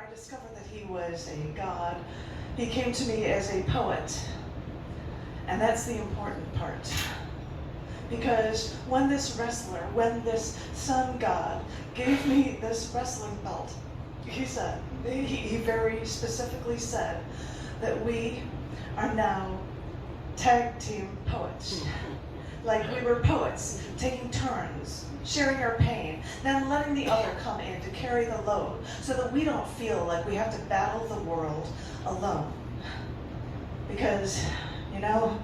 I discovered that he was a god, he came to me as a poet. And that's the important part. Because when this sun god gave me this wrestling belt, he said, he very specifically said that we are now tag team poets. Like we were poets, taking turns, sharing our pain, then letting the other come in to carry the load so that we don't feel like we have to battle the world alone. Because, you know,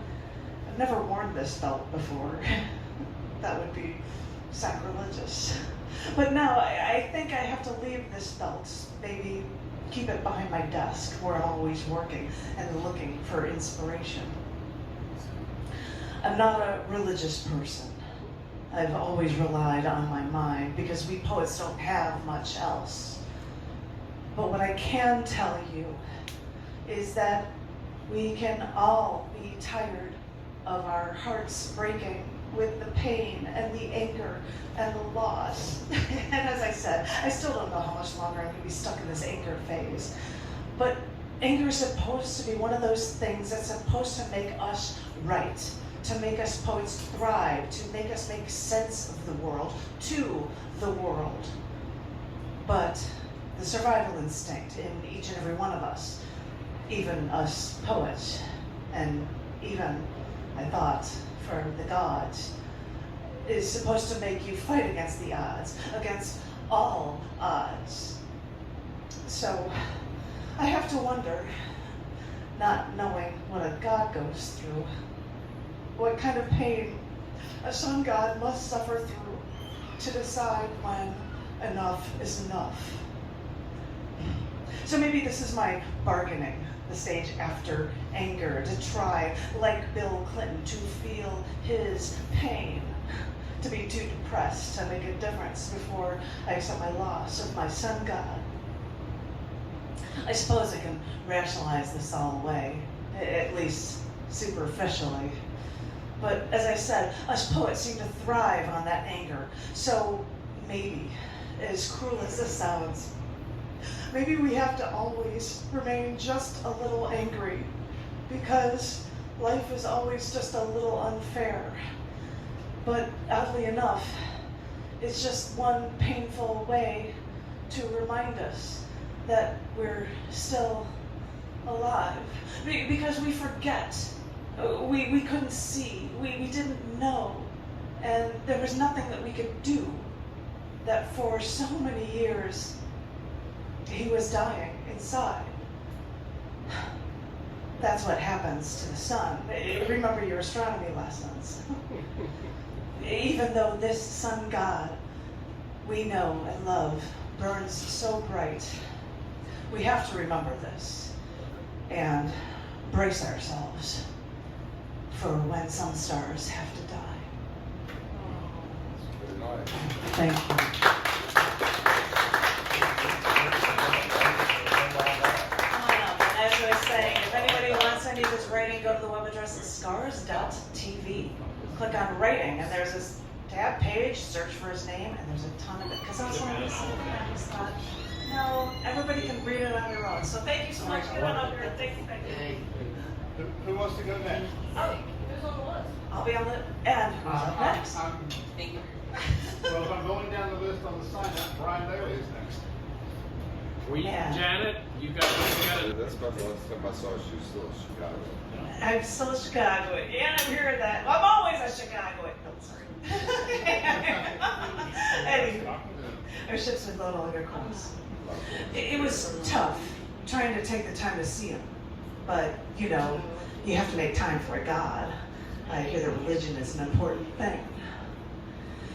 I've never worn this belt before. That would be sacrilegious. But now I think I have to leave this belt, maybe keep it behind my desk where I'm always working and looking for inspiration. I'm not a religious person. I've always relied on my mind because we poets don't have much else. But what I can tell you is that we can all be tired of our hearts breaking with the pain and the anger and the loss. And as I said, I still don't know how much longer I'm going to be stuck in this anger phase. But anger is supposed to be one of those things that's supposed to make us right, to make us poets thrive, to make us make sense of the world, to the world. But the survival instinct in each and every one of us, even us poets, and even, I thought, for the gods, is supposed to make you fight against the odds, against all odds. So I have to wonder, not knowing what a god goes through, what kind of pain a sun god must suffer through to decide when enough is enough. So maybe this is my bargaining, the stage after anger, to try, like Bill Clinton, to feel his pain, to be too depressed to make a difference before I accept my loss of my sun god. I suppose I can rationalize this all away, at least superficially. But as I said, us poets seem to thrive on that anger. So maybe, as cruel as this sounds, maybe we have to always remain just a little angry, because life is always just a little unfair. But oddly enough, it's just one painful way to remind us that we're still alive. Because we forget. We couldn't see. We didn't know. And there was nothing that we could do. That for so many years, he was dying inside. That's what happens to the sun. Remember your astronomy lessons. Even though this sun god we know and love burns so bright, we have to remember this and brace ourselves for when some stars have to die. Thank you. Any of this writing, go to the web address scars.tv. Click on writing, and there's this tab page, search for his name, and there's a ton of it. Because I was on this and I just thought, no, everybody can read it on their own. So thank you so much. Get on up here. Thank you. Who wants to go next? Oh, who's on the list? I'll be on the end. Who's up next? Thank you. Well, if I'm going down the list on the sign up, Brian Daly is next. Janet, you got it. That's about the last time I saw she was still in Chicago. I'm still a Chicagoan. Yeah, I'm hearing that. I'm always a Chicagoan. No, sorry. Anyway, our ships would load all your calls. It was tough trying to take the time to see him. But, you know, you have to make time for a God. I hear that religion is an important thing.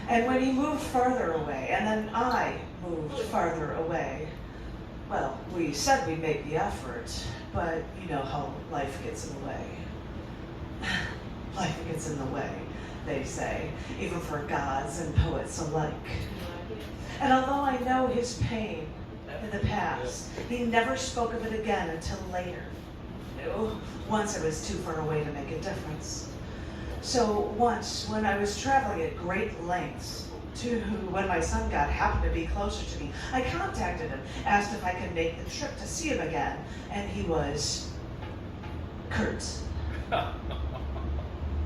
And when he moved farther away, and then I moved farther away, well, we said we'd make the effort, but you know how life gets in the way. Life gets in the way, they say, even for gods and poets alike. And although I know his pain in the past, he never spoke of it again until later. Once it was too far away to make a difference. So once, when I was traveling at great lengths when my sun god happened to be closer to me, I contacted him, asked if I could make the trip to see him again, and he was curt.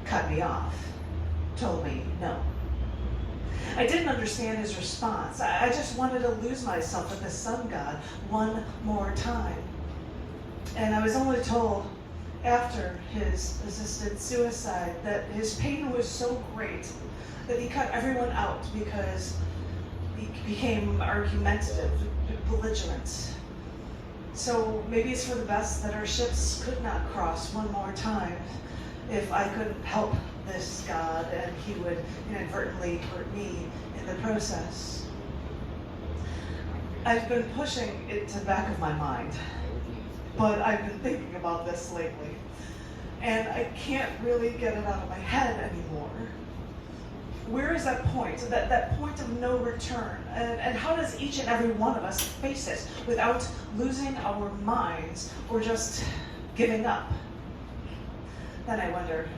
Cut me off. Told me no. I didn't understand his response. I just wanted to lose myself with the sun god one more time. And I was only told after his assisted suicide that his pain was so great that he cut everyone out because he became argumentative, belligerent. So maybe it's for the best that our ships could not cross one more time if I couldn't help this god and he would inadvertently hurt me in the process. I've been pushing it to the back of my mind, but I've been thinking about this lately, and I can't really get it out of my head anymore. Where is that point, that point of no return? And how does each and every one of us face it without losing our minds or just giving up? Then I wonder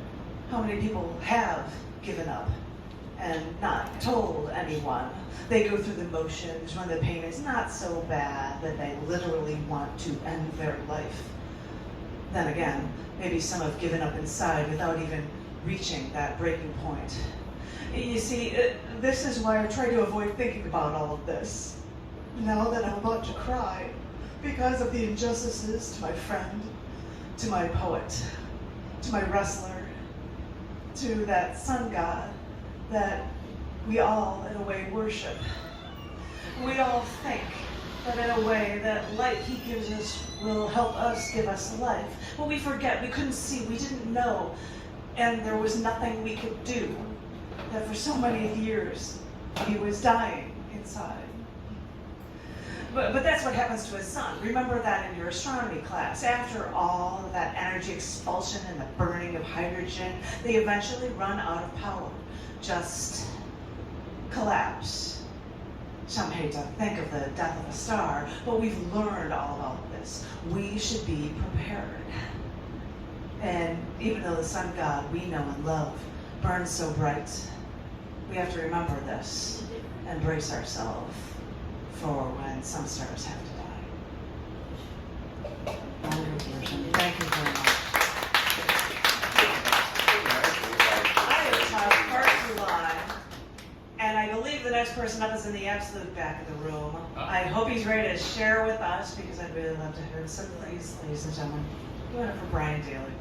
how many people have given up and not told anyone. They go through the motions when the pain is not so bad that they literally want to end their life. Then again, maybe some have given up inside without even reaching that breaking point. You see, this is why I try to avoid thinking about all of this. Now that I'm about to cry because of the injustices to my friend, to my poet, to my wrestler, to that sun god that we all, in a way, worship. We all think that in a way that light he gives us will help us give us life. But we forget, we couldn't see, we didn't know, and there was nothing we could do. That for so many years, he was dying inside. But that's what happens to a sun. Remember that in your astronomy class. After all of that energy expulsion and the burning of hydrogen, they eventually run out of power. Just collapse. Some hate to think of the death of a star, but we've learned all about this. We should be prepared. And even though the sun god we know and love burns so bright, we have to remember this and brace ourselves for when some stars have to die. Thank you very much. I have talked far too long, and I believe the next person up is in the absolute back of the room. I hope he's ready to share with us because I'd really love to hear some of these, ladies and gentlemen. Give it up for Brian Daly.